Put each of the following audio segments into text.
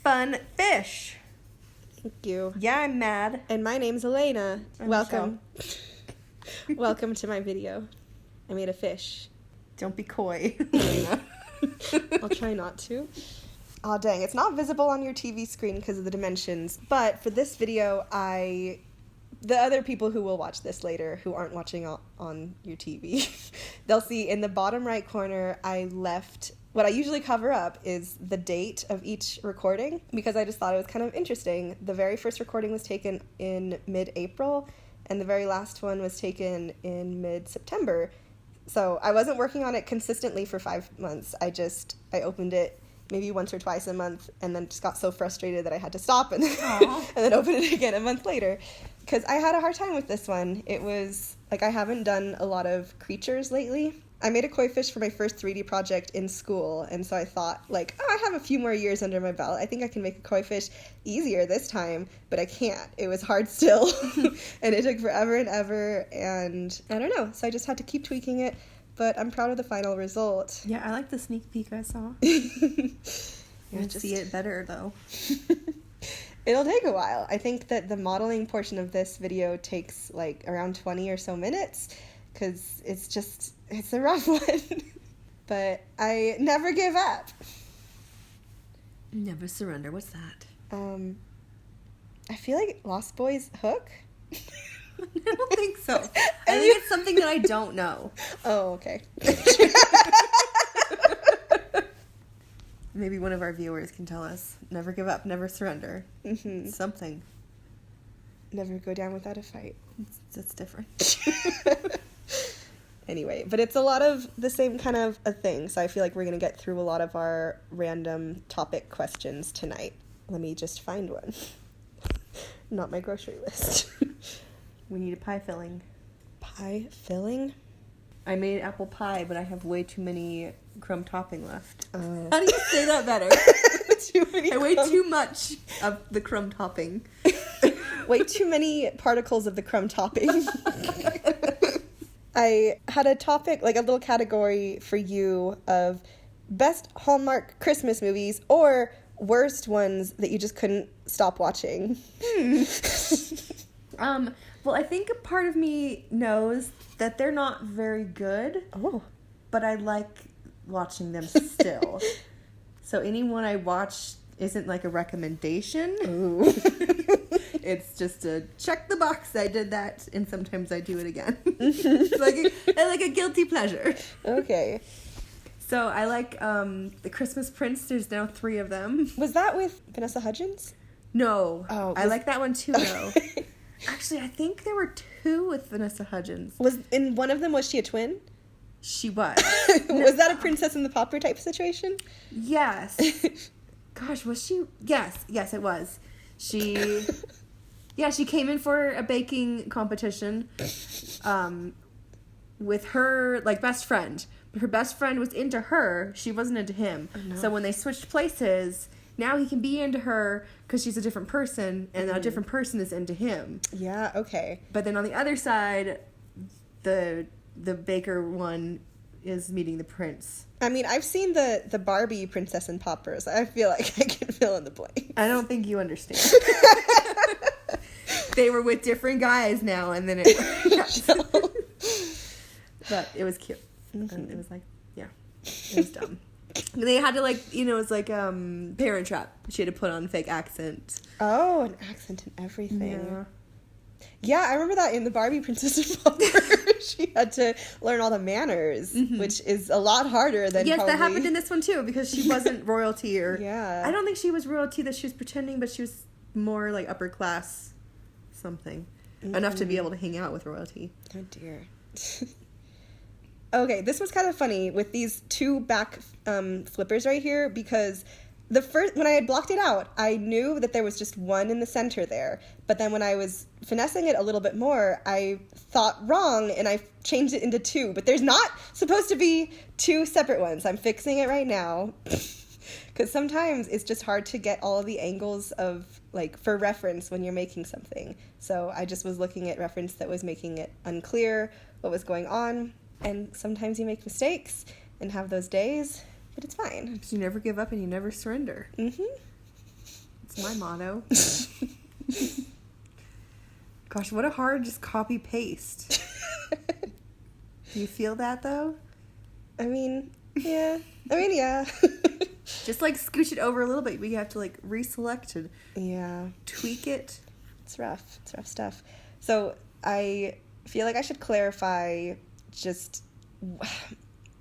fun fish. Thank you. Yeah, I'm mad. And my name's Elena. I'm Welcome. Welcome to my video. I made a fish. Don't be coy. I'll try not to. Aw, dang. It's not visible on your TV screen because of the dimensions. But for this video, the other people who will watch this later, who aren't watching on your TV, they'll see in the bottom right corner, I left... What I usually cover up is the date of each recording because I just thought it was kind of interesting. The very first recording was taken in mid-April, and the very last one was taken in mid-September. So I wasn't working on it consistently for 5 months. I opened it maybe once or twice a month and then just got so frustrated that I had to stop and then open it again a month later because I had a hard time with this one. It was like I haven't done a lot of creatures lately. I made a koi fish for my first 3D project in school, and so I thought, like, I have a few more years under my belt. I think I can make a koi fish easier this time, but I can't. It was hard still, and it took forever and ever, and I don't know. So I just had to keep tweaking it, but I'm proud of the final result. Yeah, I like the sneak peek I saw. Yeah, see it better, though. It'll take a while. I think that the modeling portion of this video takes, like, around 20 or so minutes, because it's a rough one. But I never give up. Never surrender. What's that? I feel like Lost Boys hook. I don't think so. I think it's something that I don't know. Oh, okay. Maybe one of our viewers can tell us. Never give up, never surrender. Mm-hmm. Something. Never go down without a fight. It's different. Anyway, but it's a lot of the same kind of a thing, so I feel like we're going to get through a lot of our random topic questions tonight. Let me just find one. Not my grocery list. We need a pie filling. Pie filling? I made apple pie, but I have way too many crumb topping left. How do you say that better? I way too much of the crumb topping. Way too many particles of the crumb topping. I had a topic, like a little category for you of best Hallmark Christmas movies or worst ones that you just couldn't stop watching. Well, I think a part of me knows that they're not very good. Oh. But I like watching them still. So anyone I watch isn't like a recommendation. Ooh. It's just a check the box. I did that, and sometimes I do it again. It's like a guilty pleasure. Okay. So I like the Christmas Prince. There's now 3 of them. Was that with Vanessa Hudgens? No. Oh, I like that one too, though. Actually, I think there were 2 with Vanessa Hudgens. Was in one of them, was she a twin? She was. Was that a Princess and the Pauper type situation? Yes. Gosh, was she? Yes, it was. She came in for a baking competition with her, like, best friend. But her best friend was into her. She wasn't into him. Oh, no. So when they switched places, now he can be into her because she's a different person, and a different person is into him. Yeah, okay. But then on the other side, the baker one is meeting the prince. I mean, I've seen the Barbie Princess and Poppers. I feel like I can fill in the blank. I don't think you understand. They were with different guys now, and then it... But it was cute. Mm-hmm. And it was like, yeah, it was dumb. They had to, like, it was like Parent Trap. She had to put on fake accent. Oh, an accent and everything. Yeah. Yeah, I remember that in the Barbie Princess and Pauper. She had to learn all the manners, which is a lot harder than that happened in this one, too, because she wasn't royalty or... Yeah. I don't think she was royalty that she was pretending, but she was more, like, upper class something. Enough to be able to hang out with royalty. Oh, dear. Okay, this was kind of funny with these 2 back flippers right here because when I had blocked it out, I knew that there was just one in the center there. But then when I was finessing it a little bit more, I thought wrong and I changed it into 2. But there's not supposed to be 2 separate ones. I'm fixing it right now. Because sometimes it's just hard to get all of the angles of, like, for reference when you're making something. So I just was looking at reference that was making it unclear what was going on. And sometimes you make mistakes and have those days, but it's fine. You never give up and you never surrender. Mm-hmm. It's my motto. Gosh, what a hard just copy paste. Do you feel that though? I mean, yeah. Yeah. Just like scooch it over a little bit. We have to like reselect it. Yeah. Tweak it. It's rough. It's rough stuff. So I feel like I should clarify just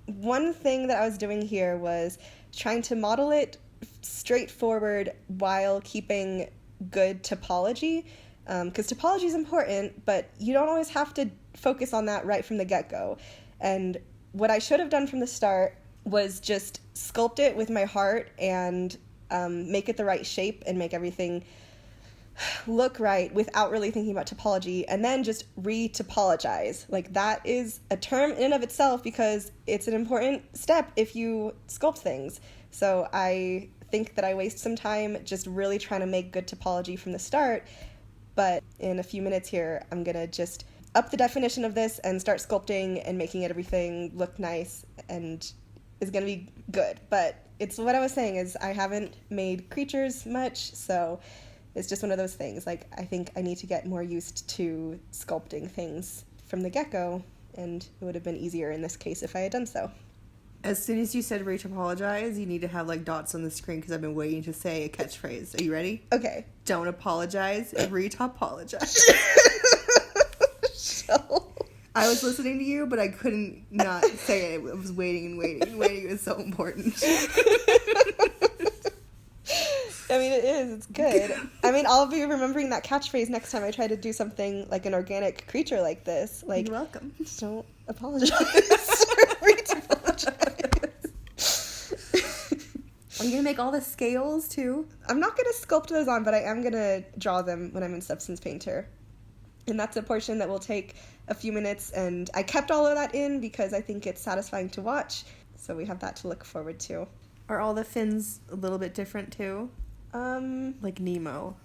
one thing that I was doing here was trying to model it straightforward while keeping good topology. Because topology is important, but you don't always have to focus on that right from the get-go. And what I should have done from the start was just sculpt it with my heart and make it the right shape and make everything look right without really thinking about topology, and then just retopologize. Like, that is a term in and of itself because it's an important step if you sculpt things. So I think that I waste some time just really trying to make good topology from the start, but in a few minutes here, I'm gonna just up the definition of this and start sculpting and making everything look nice, and it's gonna be good. But it's what I was saying is I haven't made creatures much, so it's just one of those things. Like, I think I need to get more used to sculpting things from the get-go, and it would have been easier in this case if I had done so. As soon as you said retopologize, you need to have like dots on the screen because I've been waiting to say a catchphrase. Are you ready? Okay. Don't apologize, retopologize. I was listening to you, but I couldn't not say it. I was waiting and waiting and waiting. It was so important. I mean, it is. It's good. I mean, I'll be remembering that catchphrase next time I try to do something like an organic creature like this. Like, you're welcome. Just don't apologize. Retopologize. Are you going to make all the scales, too? I'm not going to sculpt those on, but I am going to draw them when I'm in Substance Painter. And that's a portion that will take a few minutes, and I kept all of that in because I think it's satisfying to watch. So we have that to look forward to. Are all the fins a little bit different, too? Like Nemo.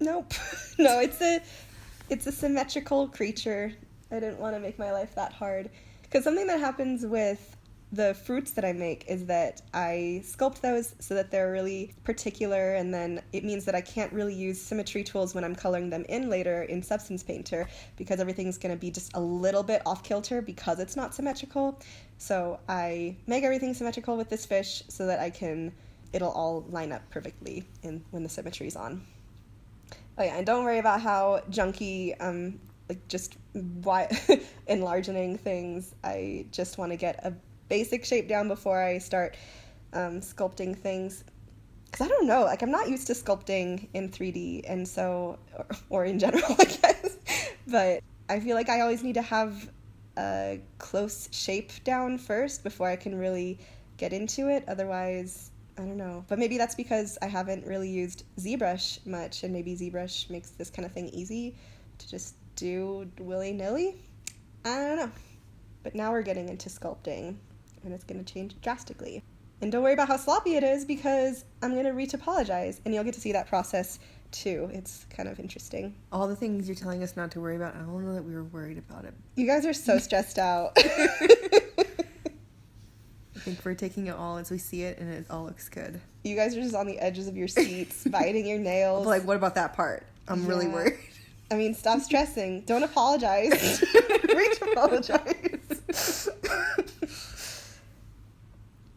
Nope. No, it's a symmetrical creature. I didn't want to make my life that hard. Because something that happens with the fruits that I make is that I sculpt those so that they're really particular, and then it means that I can't really use symmetry tools when I'm coloring them in later in Substance Painter because everything's going to be just a little bit off kilter because it's not symmetrical. So I make everything symmetrical with this fish so that it'll all line up perfectly when the symmetry's on. Oh yeah, and don't worry about how junky, like just enlarging things. I just want to get a basic shape down before I start sculpting things. Because I don't know, like I'm not used to sculpting in 3D, and so, or in general, I guess. But I feel like I always need to have a close shape down first before I can really get into it. Otherwise, I don't know. But maybe that's because I haven't really used ZBrush much, and maybe ZBrush makes this kind of thing easy to just do willy-nilly. I don't know. But now we're getting into sculpting, and it's going to change drastically. And don't worry about how sloppy it is because I'm going to retopologize, and you'll get to see that process too. It's kind of interesting. All the things you're telling us not to worry about, I don't know that we were worried about it. You guys are so stressed out. I think we're taking it all as we see it, and it all looks good. You guys are just on the edges of your seats, biting your nails. But like, what about that part? I'm really worried. I mean, stop stressing. Don't apologize. Retopologize.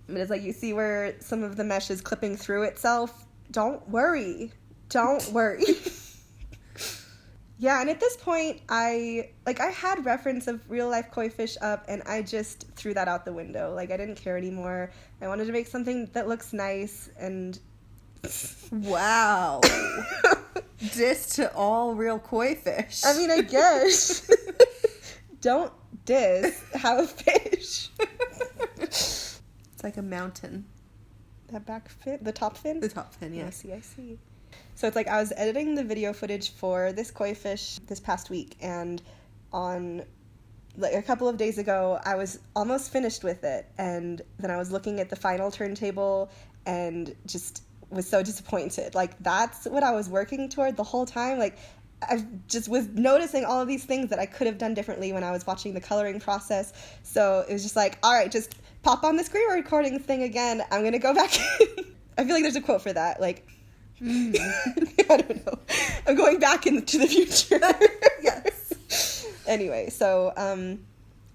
But it's like you see where some of the mesh is clipping through itself. Don't worry. Don't worry. Yeah, and at this point, I had reference of real-life koi fish up, and I just threw that out the window. Like, I didn't care anymore. I wanted to make something that looks nice, and... Wow. Diss to all real koi fish. I mean, I guess. Don't diss. Have a fish. It's like a mountain. That back fin? The top fin? The top fin, yeah. I see. So it's like I was editing the video footage for this koi fish this past week, and on like a couple of days ago I was almost finished with it, and then I was looking at the final turntable and just was so disappointed. Like, that's what I was working toward the whole time. Like, I just was noticing all of these things that I could have done differently when I was watching the coloring process. So it was just like, all right, just pop on the screen recording thing again. I'm gonna go back in. I feel like there's a quote for that, like, I don't know. I'm going back into the future. Yes. Anyway, so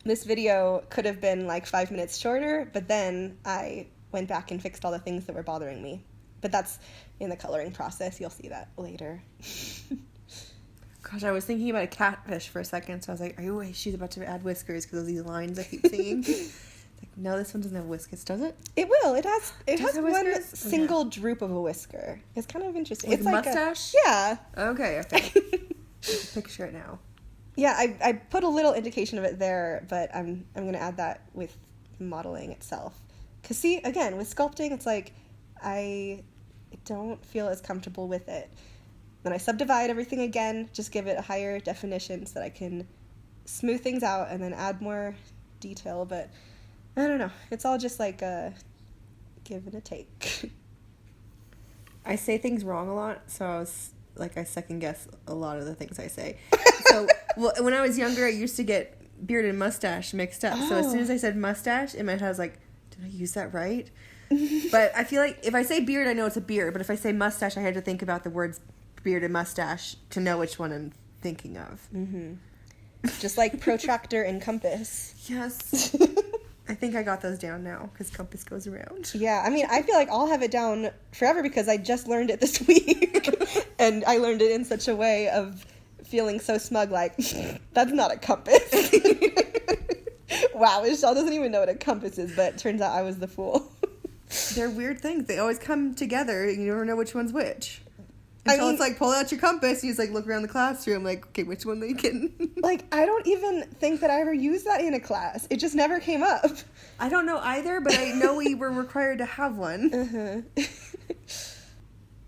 this video could have been like 5 minutes shorter, but then I went back and fixed all the things that were bothering me. But that's in the coloring process. You'll see that later. Gosh, I was thinking about a catfish for a second, so I was like, oh, she's about to add whiskers because of these lines I keep seeing. It's like, no, this one doesn't have whiskers, does it? It will. It has have one whiskers? single droop of a whisker. It's kind of interesting. Like it's a like mustache? Yeah. Okay. Picture it now. Yeah, I put a little indication of it there, but I'm going to add that with modeling itself. Because see, again, with sculpting, it's like I don't feel as comfortable with it. Then I subdivide everything again, just give it a higher definition so that I can smooth things out and then add more detail. But I don't know. It's all just like a give and a take. I say things wrong a lot, so I second guess a lot of the things I say. So when I was younger, I used to get beard and mustache mixed up. So as soon as I said mustache, in my head I was like, did I use that right? But I feel like if I say beard, I know it's a beard. But if I say mustache, I had to think about the words beard and mustache to know which one I'm thinking of. Mm-hmm. Just like protractor and compass. Yes. I think I got those down now because compass goes around. Yeah, I mean, I feel like I'll have it down forever because I just learned it this week. And I learned it in such a way of feeling so smug, like, that's not a compass. Wow, Michelle doesn't even know what a compass is, but it turns out I was the fool. They're weird things. They always come together. You never know which one's which. I Until mean, it's like, pull out your compass. You just like look around the classroom like, okay, which one are you getting? like, I don't even think that I ever used that in a class. It just never came up. I don't know either, but I know we were required to have one. Uh-huh.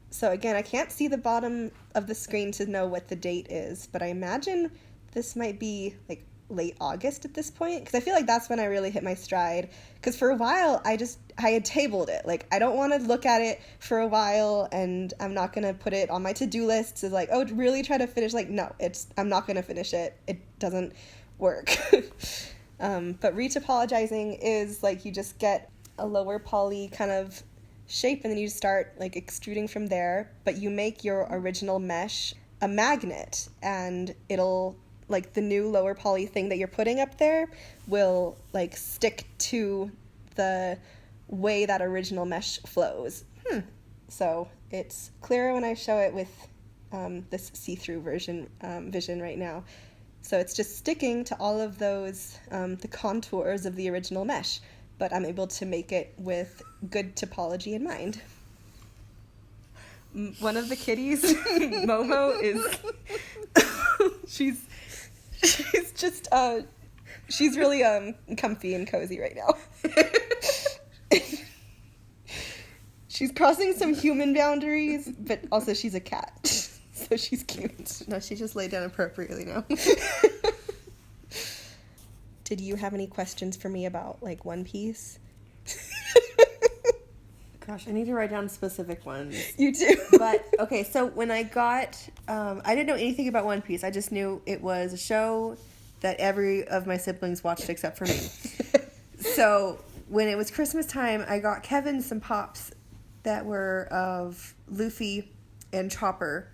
So again, I can't see the bottom of the screen to know what the date is, but I imagine this might be like late August at this point, because I feel like that's when I really hit my stride. Because for a while, I had tabled it. Like, I don't want to look at it for a while, and I'm not going to put it on my to-do list as like, oh, really try to finish. Like, no, I'm not going to finish it. It doesn't work. But retopologizing is like you just get a lower poly kind of shape, and then you start like extruding from there, but you make your original mesh a magnet, and it'll, like, the new lower poly thing that you're putting up there will like stick to the way that original mesh flows. So it's clearer when I show it with this see-through vision right now. So it's just sticking to all of those the contours of the original mesh, but I'm able to make it with good topology in mind. One of the kitties, Momo, is she's just she's really comfy and cozy right now. She's crossing some human boundaries, but also she's a cat, so she's cute. No, she just laid down appropriately now. Did you have any questions for me about, like, One Piece? Gosh, I need to write down specific ones. You do. But, okay, so when I got, I didn't know anything about One Piece. I just knew it was a show that every of my siblings watched except for me. So when it was Christmas time, I got Kevin some pops that were of Luffy and Chopper.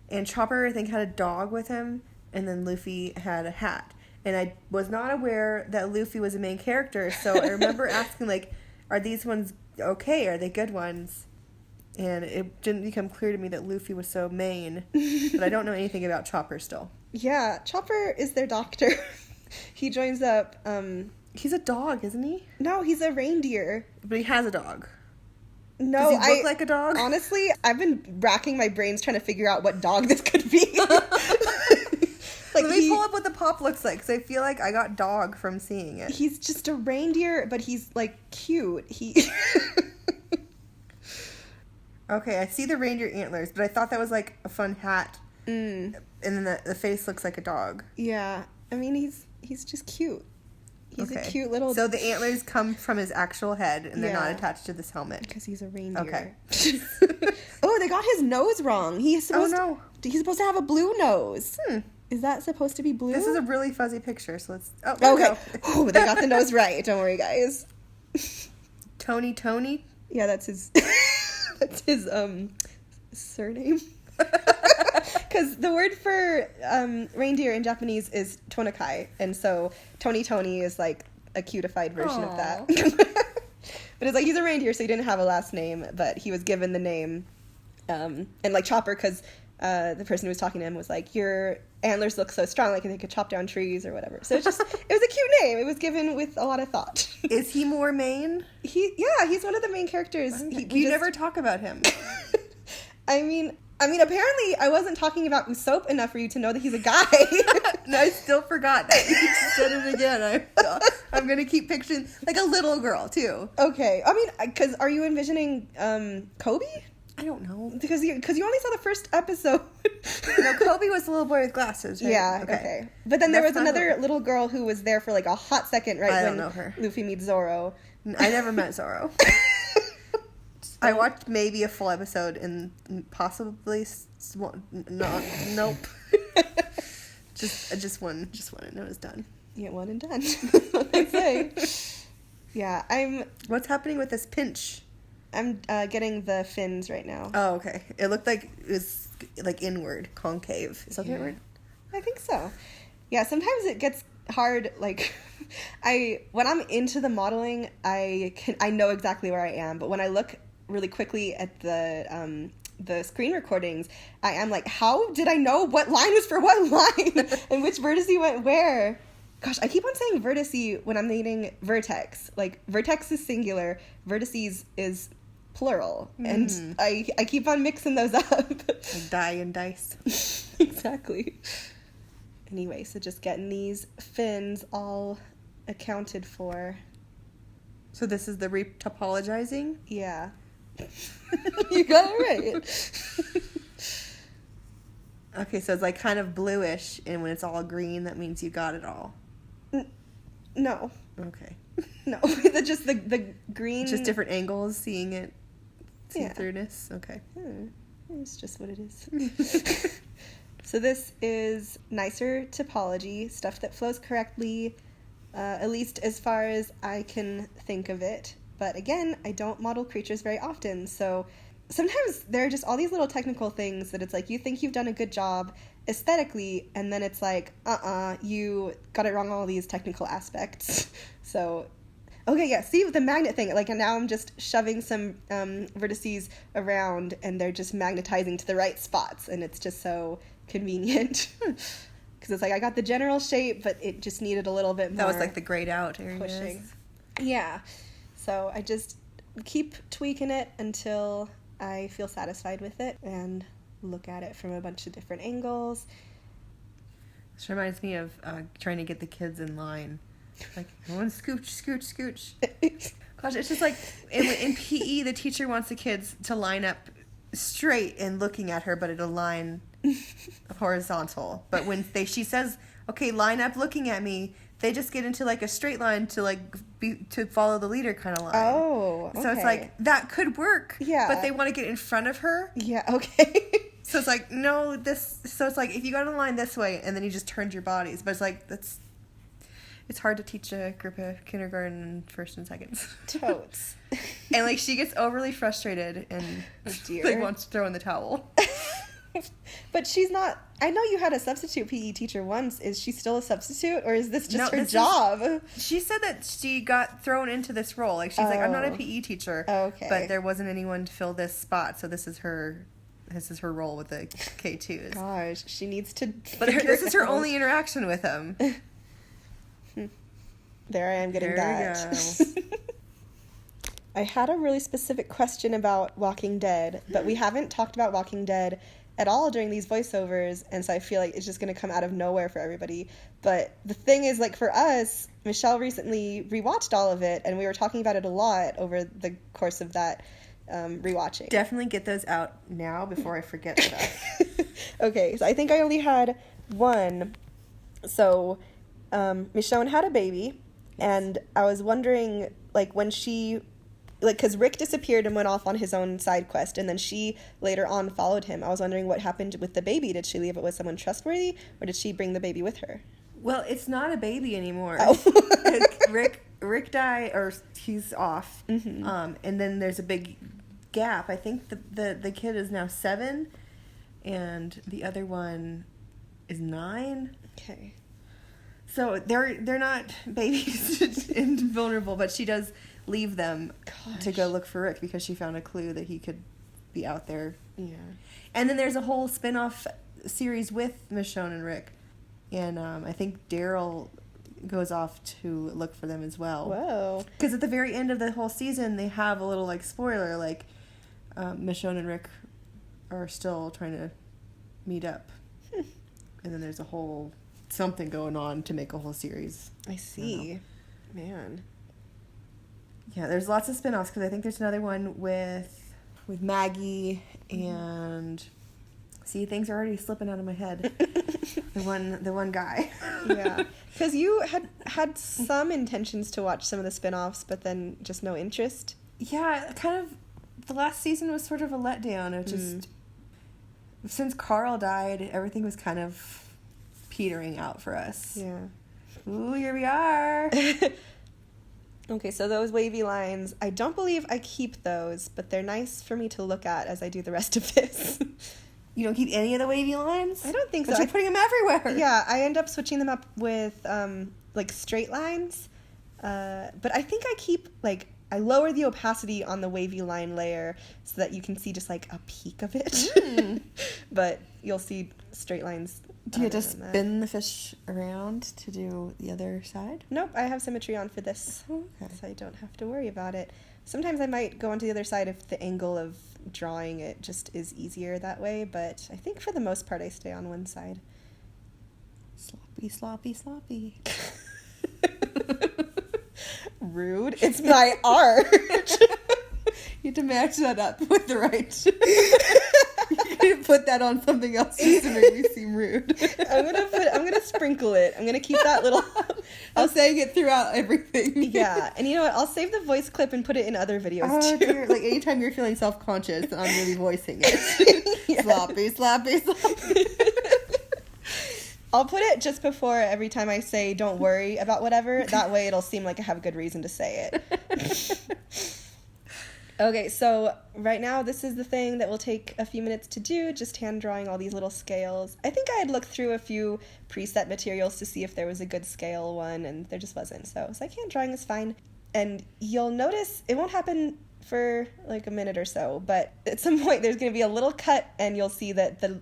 And Chopper, I think, had a dog with him, and then Luffy had a hat. And I was not aware that Luffy was a main character, so I remember asking, like, are these ones okay? Are they good ones? And it didn't become clear to me that Luffy was so main, but I don't know anything about Chopper still. Yeah, Chopper is their doctor. He joins up. He's a dog, isn't he? No, he's a reindeer. But he has a dog. No, Does he look like a dog? Honestly, I've been racking my brains trying to figure out what dog this could be. Let me pull up what the pop looks like, because I feel like I got dog from seeing it. He's just a reindeer, but he's, like, cute. Okay, I see the reindeer antlers, but I thought that was, like, a fun hat. And then the face looks like a dog. Yeah, I mean, he's just cute. He's okay. A cute little... So the antlers come from his actual head, and they're not attached to this helmet. Because he's a reindeer. Okay. Oh, they got his nose wrong. He's supposed to have a blue nose. Is that supposed to be blue? This is a really fuzzy picture, so let's... Oh, okay. Oh, they got the nose right. Don't worry, guys. Tony? Yeah, that's his... that's his surname. Because the word for reindeer in Japanese is tonakai, and so Tony is like a cutified version of that. But it's like he's a reindeer, so he didn't have a last name, but he was given the name. And like Chopper, because the person who was talking to him was like, your antlers look so strong, like they could chop down trees or whatever. So it was a cute name. It was given with a lot of thought. Is he more main? He's one of the main characters. You never talk about him. I mean, apparently I wasn't talking about Usopp enough for you to know that he's a guy. No, I still forgot that. You said it again. I'm going to keep picturing, like, a little girl, too. Okay. I mean, because are you envisioning Kobe? I don't know. Because you only saw the first episode. No, Kobe was the little boy with glasses, right? Yeah, okay. But then there was another little girl who was there for, like, a hot second, right? I don't know her. Luffy meets Zoro. I never met Zoro. I watched maybe a full episode and possibly nope. just one and it was done. Yeah, one and done. What I say. Yeah, What's happening with this pinch? I'm getting the fins right now. Oh, okay. It looked like it was like inward, concave. Is that the right word? I think so. Yeah, sometimes it gets hard. Like, when I'm into the modeling, I know exactly where I am. But when I look really quickly at the screen recordings, I am like, how did I know what line was for what line and which vertice went where? Gosh, I keep on saying vertice when I'm meaning vertex. Like, vertex is singular, vertices is plural, and I keep on mixing those up. Like die and dice. Exactly. Anyway, so just getting these fins all accounted for. So this is the retopologizing? Yeah. You got it right. Okay, so it's like kind of bluish, and when it's all green, that means you got it all. No. Okay. No, just the green. Just different angles, seeing it, see-throughness. Okay. It's just what it is. So this is nicer topology, stuff that flows correctly, at least as far as I can think of it. But again, I don't model creatures very often, so sometimes there are just all these little technical things that it's like you think you've done a good job aesthetically, and then it's like, you got it wrong on all these technical aspects. So, okay, yeah, see with the magnet thing, like now I'm just shoving some vertices around, and they're just magnetizing to the right spots, and it's just so convenient. Because it's like I got the general shape, but it just needed a little bit more. That was like the grayed out areas. Pushing. Yeah. So I just keep tweaking it until I feel satisfied with it and look at it from a bunch of different angles. This reminds me of trying to get the kids in line. Like, everyone scooch, scooch, scooch. Gosh, it's just like, in PE, the teacher wants the kids to line up straight and looking at her, but at a line horizontal. But when she says, okay, line up looking at me, they just get into like a straight line to like to follow the leader kind of line. Oh, okay. So it's like that could work. Yeah. But they want to get in front of her. Yeah. Okay. So it's like no, this. So it's like if you got in line this way and then you just turned your bodies, but it's like it's hard to teach a group of kindergarten first and seconds. Totes. And like she gets overly frustrated and like wants to throw in the towel. But she's not. I know you had a substitute PE teacher once. Is she still a substitute, or is this just her job? She said that she got thrown into this role. Like she's like, I'm not a PE teacher, but there wasn't anyone to fill this spot, so this is her role with the K2s. Gosh, she needs to. But this is her only interaction with him. There I am getting that. I had a really specific question about Walking Dead, but we haven't talked about Walking Dead at all during these voiceovers, and so I feel like it's just going to come out of nowhere for everybody. But the thing is, like, for us, Michelle recently rewatched all of it, and we were talking about it a lot over the course of that rewatching. Definitely get those out now before I forget stuff. Okay, so I think I only had one. So Michonne had a baby, and I was wondering, like, when she... Like, because Rick disappeared and went off on his own side quest, and then she later on followed him. I was wondering what happened with the baby. Did she leave it with someone trustworthy, or did she bring the baby with her? Well, it's not a baby anymore. Oh. Rick died, or he's off. Mm-hmm. And then there's a big gap. I think the kid is now 7, and the other one is 9. Okay. So they're not babies and vulnerable, but she does leave them to go look for Rick because she found a clue that he could be out there. Yeah. And then there's a whole spin-off series with Michonne and Rick. And I think Daryl goes off to look for them as well. Whoa. Because at the very end of the whole season, they have a little, like, spoiler, like, Michonne and Rick are still trying to meet up. And then there's a whole something going on to make a whole series. I see. Man. Yeah, there's lots of spin-offs because I think there's another one with Maggie and see, things are already slipping out of my head. the one guy. Yeah, because you had some intentions to watch some of the spin-offs, but then just no interest. Yeah, kind of. The last season was sort of a letdown. It just since Carl died, everything was kind of petering out for us. Yeah. Ooh, here we are. Okay, so those wavy lines, I don't believe I keep those, but they're nice for me to look at as I do the rest of this. You don't keep any of the wavy lines? I don't think so. But you're putting them everywhere. Yeah, I end up switching them up with, like, straight lines. But I think I keep, like, I lower the opacity on the wavy line layer so that you can see just, like, a peek of it. But you'll see straight lines. Do you just spin the fish around to do the other side? Nope, I have symmetry on for this, okay. So I don't have to worry about it. Sometimes I might go onto the other side if the angle of drawing it just is easier that way, but I think for the most part I stay on one side. Sloppy, sloppy, sloppy. Rude. It's my art. You have to match that up with the right. You put that on something else just to make me seem rude. I'm gonna sprinkle it. I'm gonna keep that little. I'm saying it throughout everything. Yeah, and you know what? I'll save the voice clip and put it in other videos too. Dear. Like anytime you're feeling self-conscious, I'm really voicing it. Yes. Sloppy, sloppy, sloppy. I'll put it just before every time I say "don't worry about whatever." That way, it'll seem like I have a good reason to say it. Okay, so right now this is the thing that will take a few minutes to do, just hand drawing all these little scales. I think I had looked through a few preset materials to see if there was a good scale one, and there just wasn't. So I was like, hand drawing is fine. And you'll notice it won't happen for like a minute or so, but at some point there's going to be a little cut and you'll see that the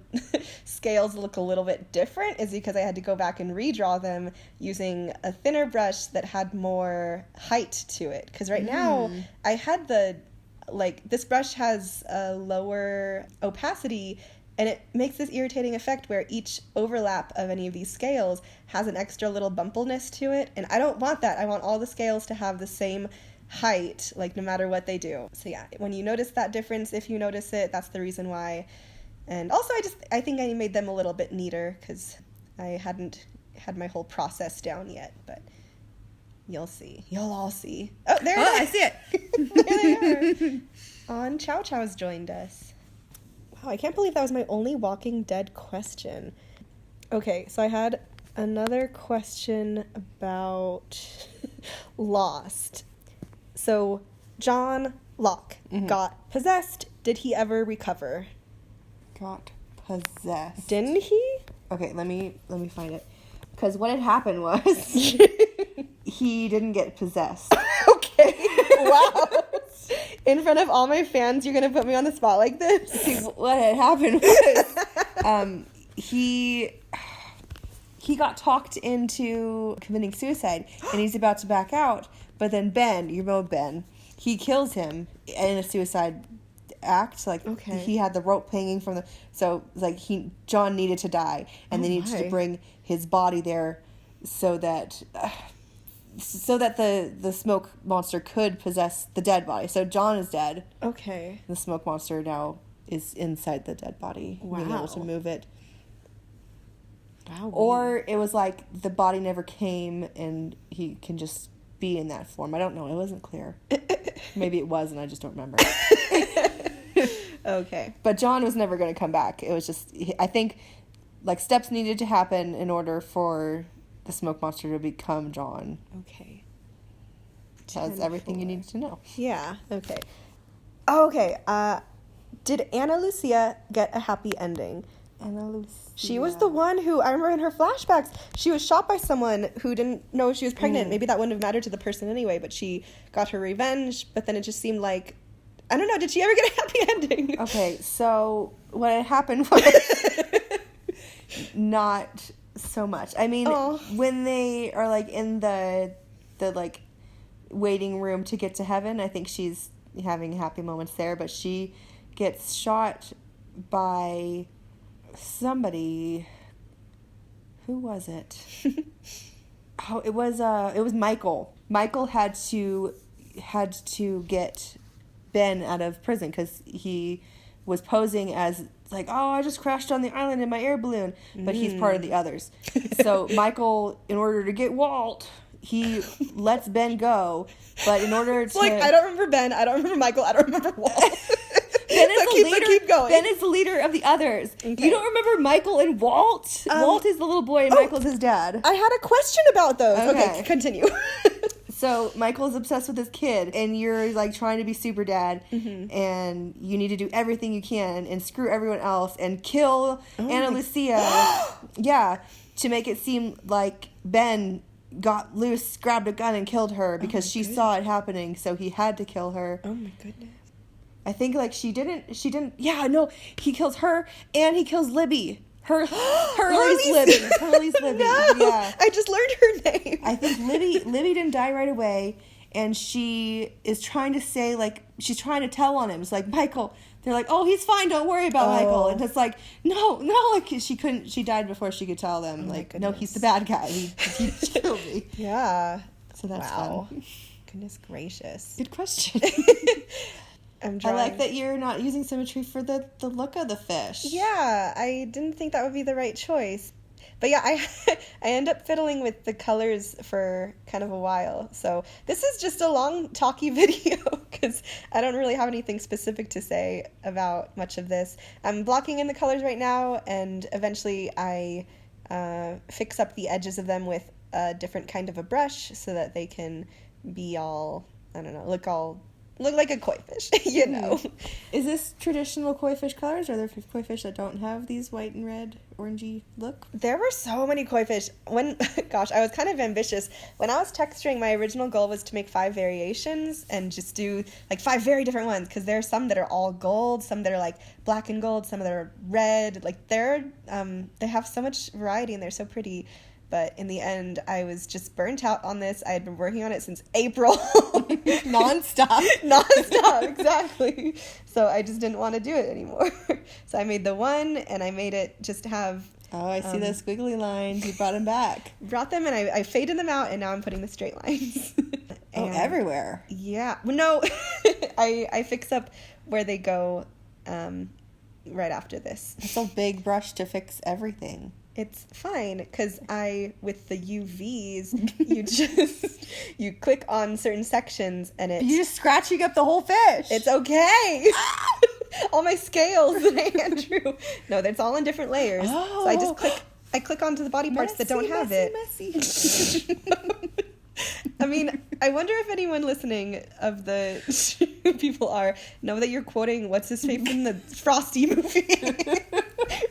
scales look a little bit different. Is because I had to go back and redraw them using a thinner brush that had more height to it. Because right now I had this brush has a lower opacity, and it makes this irritating effect where each overlap of any of these scales has an extra little bumpiness to it, and I don't want that. I want all the scales to have the same height, like no matter what they do. So yeah, when you notice that difference, if you notice it, that's the reason why. And also I think I made them a little bit neater because I hadn't had my whole process down yet, but you'll see. You'll all see. Oh, there it is. I see it. There they are. On Chow Chow's joined us. Wow, I can't believe that was my only Walking Dead question. Okay, so I had another question about Lost. So, John Locke got possessed. Did he ever recover? Got possessed. Didn't he? Okay, let me find it. Because what had happened was he didn't get possessed. Okay. Wow. In front of all my fans, you're going to put me on the spot like this? See, what had happened was he got talked into committing suicide, and he's about to back out, but then Ben, you know Ben, he kills him in a suicide act. Like, okay. He had the rope hanging from the... So, like, John needed to die, and they needed to bring his body there so that the smoke monster could possess the dead body. So John is dead. Okay. The smoke monster now is inside the dead body, being able to move it. Wow. Or it was like the body never came and he can just be in that form. I don't know. It wasn't clear. Maybe it was and I just don't remember. Okay. But John was never going to come back. It was just, I think, like, steps needed to happen in order for the smoke monster to become John. Okay. That's everything you need to know. Yeah, okay. Oh, okay. Did Ana Lucia get a happy ending? Ana Lucia. She was the one who, I remember in her flashbacks, she was shot by someone who didn't know she was pregnant. Maybe that wouldn't have mattered to the person anyway, but she got her revenge, but then it just seemed like, I don't know, did she ever get a happy ending? Okay, so what had happened was not so much. I mean, when they are, like, in the like, waiting room to get to heaven, I think she's having happy moments there, but she gets shot by somebody. Who was it? It was Michael. Michael had to get Ben out of prison because he was posing as like, oh, I just crashed on the island in my air balloon, but he's part of the others. So Michael, in order to get Walt, he lets Ben go, but in order to... Like, I don't remember Ben, I don't remember Michael, I don't remember Walt. Ben is the leader. Keep going. Ben is the leader of the others. Okay. You don't remember Michael and Walt? Walt is the little boy and Michael's his dad. I had a question about those. Okay continue. So Michael's obsessed with his kid, and you're like trying to be super dad, and you need to do everything you can and screw everyone else and kill Ana Lucia. Yeah, to make it seem like Ben got loose, grabbed a gun, and killed her because she saw it happening, so he had to kill her. Oh my goodness. I think like she didn't. Yeah, no, he kills her and he kills Libby. Hurley's Libby. Hurley's Libby. No, yeah. I just learned her name. I think Libby didn't die right away, and she is trying to say, like, she's trying to tell on him. It's like, Michael. They're like, oh, he's fine. Don't worry about Michael. And it's like, no, like she died before she could tell them. Like, no, he's the bad guy. He killed me. Yeah. So that's fun. Goodness gracious. Good question. I like that you're not using symmetry for the look of the fish. Yeah, I didn't think that would be the right choice. But yeah, I end up fiddling with the colors for kind of a while. So this is just a long, talky video because I don't really have anything specific to say about much of this. I'm blocking in the colors right now, and eventually I fix up the edges of them with a different kind of a brush so that they can be all, I don't know, look like a koi fish, you know. Is this traditional koi fish colors, or are there koi fish that don't have these white and red, orangey look? There were so many koi fish. Gosh, I was kind of ambitious. When I was texturing, my original goal was to make 5 variations and just do like 5 very different ones, because there are some that are all gold, some that are like black and gold, some that are red. Like they have so much variety and they're so pretty. But in the end, I was just burnt out on this. I had been working on it since April. Nonstop, exactly. So I just didn't want to do it anymore. So I made the one, and I made it just have... Oh, I see those squiggly lines. You brought them back. Brought them, and I faded them out, and now I'm putting the straight lines. Everywhere. Yeah. Well, no, I fix up where they go right after this. It's a big brush to fix everything. It's fine, because with the UVs, you click on certain sections, and you're just scratching up the whole fish. It's okay. All my scales that I drew. No, that's all in different layers. Oh. So I just click onto the body parts that don't have it. Messy. I mean, I wonder if anyone listening of the people know that you're quoting what's his face from the Frosty movie.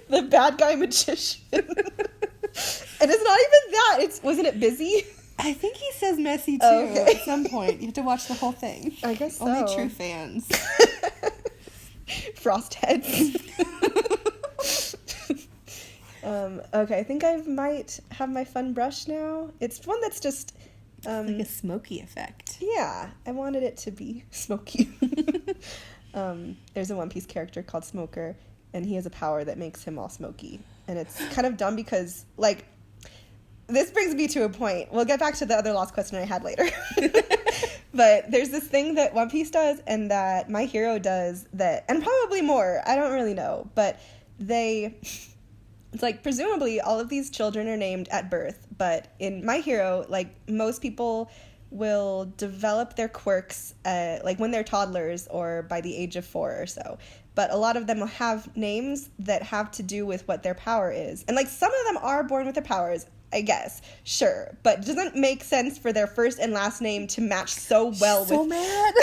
The bad guy magician. And it's not even that. Wasn't it busy? I think he says messy too at some point. You have to watch the whole thing. I guess so. Only true fans. Frost heads. Okay, I think I might have my fun brush now. It's one that's just... like a smoky effect. Yeah, I wanted it to be smoky. There's a One Piece character called Smoker, and he has a power that makes him all smoky. And it's kind of dumb because, like, this brings me to a point. We'll get back to the other lost question I had later. But there's this thing that One Piece does and that My Hero does and probably more, I don't really know, but it's like, presumably all of these children are named at birth, but in My Hero, like, most people will develop their quirks like when they're toddlers or by the age of 4 or so. But a lot of them will have names that have to do with what their power is. And, like, some of them are born with their powers, I guess. Sure. But it doesn't make sense for their first and last name to match so well with... So mad.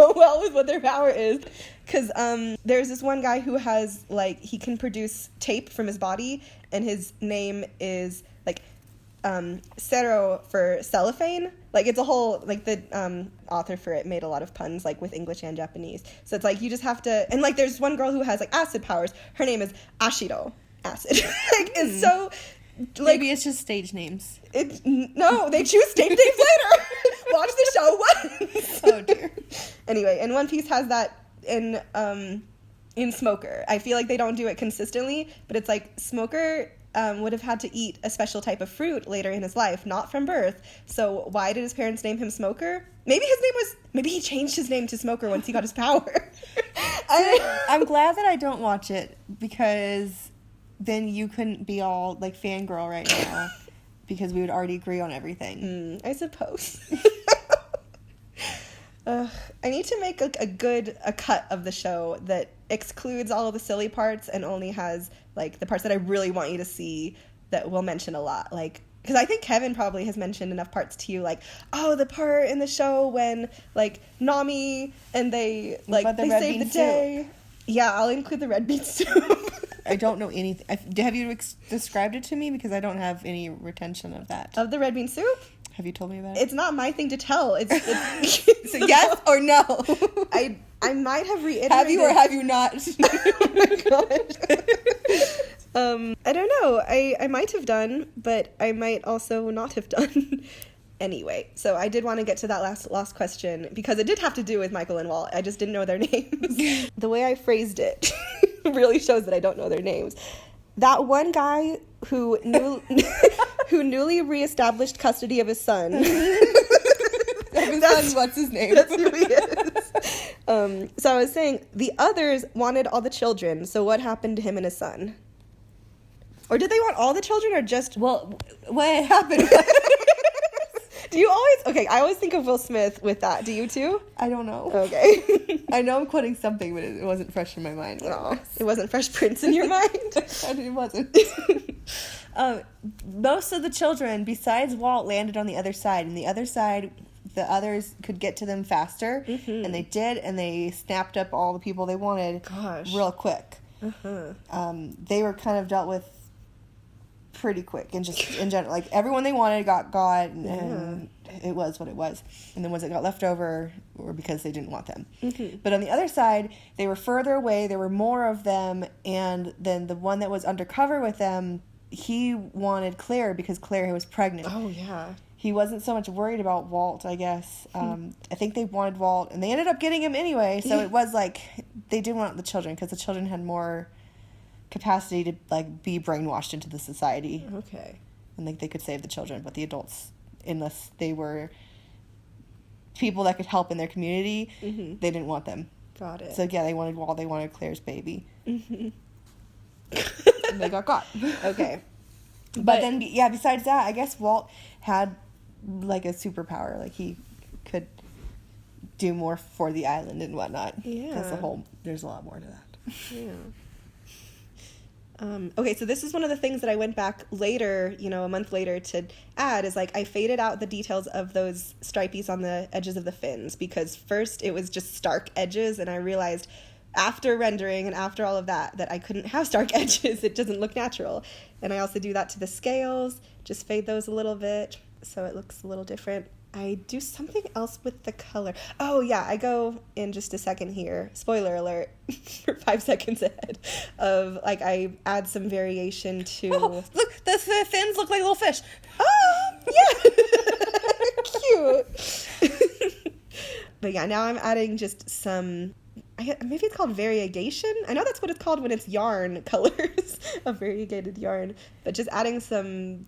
so well with what their power is. Because there's this one guy who has, like, he can produce tape from his body, and his name is, like, Cero for cellophane. Like, it's a whole, like, the author for it made a lot of puns, like, with English and Japanese. So it's like, you just have to, and, like, there's one girl who has, like, acid powers. Her name is Ashiro. Acid. Like, it's so, like, maybe it's just stage names. No, they choose stage names later. Watch the show once. Oh, dear. Anyway, and One Piece has that in Smoker. I feel like they don't do it consistently, but it's like Smoker would have had to eat a special type of fruit later in his life, not from birth. So why did his parents name him Smoker? Maybe he changed his name to Smoker once he got his power. I'm glad that I don't watch it, because then you couldn't be all, like, fangirl right now, because we would already agree on everything. I suppose. I need to make a cut of the show that excludes all of the silly parts and only has, like, the parts that I really want you to see that we'll mention a lot. Like, because I think Kevin probably has mentioned enough parts to you, like, oh, the part in the show when, like, Nami and they, like, they save the day. Yeah, I'll include the red bean soup. I don't know anything. Have you described it to me? Because I don't have any retention of that. Of the red bean soup? Have you told me about it? It's not my thing to tell. It's so yes or no? I might have reiterated. Have you or have you not? Oh my god. I don't know. I might have done, but I might also not have done. Anyway, so I did want to get to that last question because it did have to do with Michael and Walt. I just didn't know their names. The way I phrased it really shows that I don't know their names. That one guy who newly reestablished custody of his son. What's his name? That's who he is. So I was saying the others wanted all the children. So what happened to him and his son? Or did they want all the children or just... Well, what happened? Do you always... Okay, I always think of Will Smith with that. Do you too? I don't know. Okay. I know I'm quoting something, but it wasn't fresh in my mind. Oh, it wasn't Fresh Prince in your mind? It wasn't. Most of the children, besides Walt, landed on the other side. And the other side, the others could get to them faster. Mm-hmm. And they did, and they snapped up all the people they wanted real quick. Uh-huh. They were kind of dealt with pretty quick, and just in general, like, everyone they wanted got, and it was what it was. And the ones that got left over were because they didn't want them. Mm-hmm. But on the other side, they were further away, there were more of them, and then the one that was undercover with them, he wanted Claire because Claire was pregnant. Oh, yeah. He wasn't so much worried about Walt, I guess. I think they wanted Walt, and they ended up getting him anyway, so it was like, they did want the children, because the children had more capacity to, like, be brainwashed into the society. Okay. And, like, they could save the children, but the adults, unless they were people that could help in their community, they didn't want them. Got it. So, yeah, they wanted Walt, they wanted Claire's baby. And they got caught. Okay. But then, yeah, besides that, I guess Walt had, like, a superpower. Like, he could do more for the island and whatnot. Yeah. There's a lot more to that. Yeah. Okay, so this is one of the things that I went back later, a month later, to add, is, like, I faded out the details of those stripies on the edges of the fins, because first it was just stark edges, and I realized after rendering and after all of that I couldn't have stark edges. It doesn't look natural. And I also do that to the scales, just fade those a little bit so it looks a little different. I do something else with the color. Oh, yeah, I go in just a second here. Spoiler alert for 5 seconds ahead of, like, I add some variation to... Oh, look, the fins look like little fish. Oh, yeah. Cute. But, yeah, now I'm adding just some... maybe it's called variegation. I know that's what it's called when it's yarn colors, a variegated yarn. But just adding some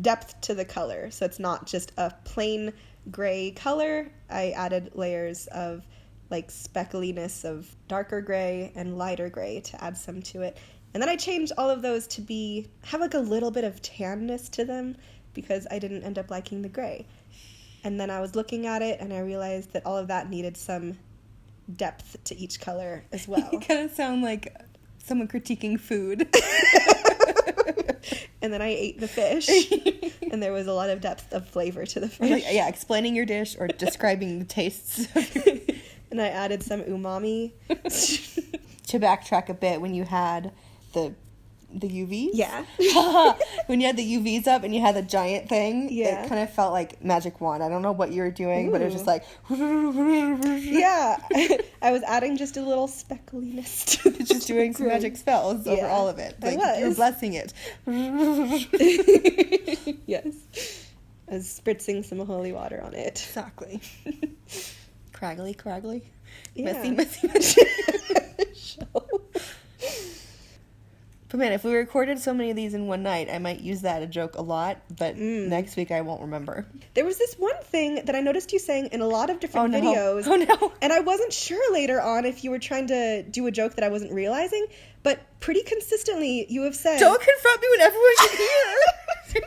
depth to the color, so it's not just a plain gray color. I added layers of, like, speckliness of darker gray and lighter gray to add some to it. And then I changed all of those to have like a little bit of tanness to them, because I didn't end up liking the gray. And then I was looking at it and I realized that all of that needed some depth to each color as well. You kind of sound like someone critiquing food. And then I ate the fish, and there was a lot of depth of flavor to the fish. Like, yeah, explaining your dish or describing the tastes. and I added some umami. To backtrack a bit, when you had the UVs? Yeah. When you had the UVs up and you had the giant thing, Yeah. it kind of felt like magic wand. I don't know what you were doing, but it was just like... Yeah. I was adding just a little speckliness to it. Just doing some magic spells over all of it. Like, you were blessing it. Yes. I was spritzing some holy water on it. Exactly. Craggly. Yeah. Messy. But man, if we recorded so many of these in one night, I might use that a joke a lot, but next week I won't remember. There was this one thing that I noticed you saying in a lot of different videos. Oh no. And I wasn't sure later on if you were trying to do a joke that I wasn't realizing, but pretty consistently you have said... Don't confront me when everyone can hear!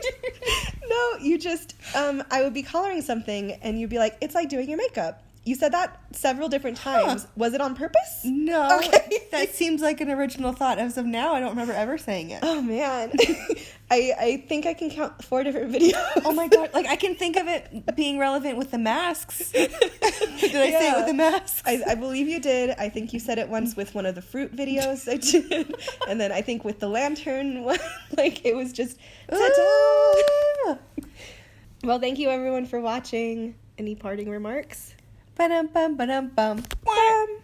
No, you just... I would be coloring something and you'd be like, it's like doing your makeup. You said that several different times. Huh. Was it on purpose? No. Okay. That seems like an original thought. As of now, I don't remember ever saying it. Oh, man. I think I can count 4 different videos. Oh, my God. Like, I can think of it being relevant with the masks. Did I say it with the masks? I believe you did. I think you said it once with one of the fruit videos I did. And then I think with the lantern one. Like, it was just... Ta-da! Well, thank you, everyone, for watching. Any parting remarks? Ba-dum-bum, ba-dum-bum. Bum.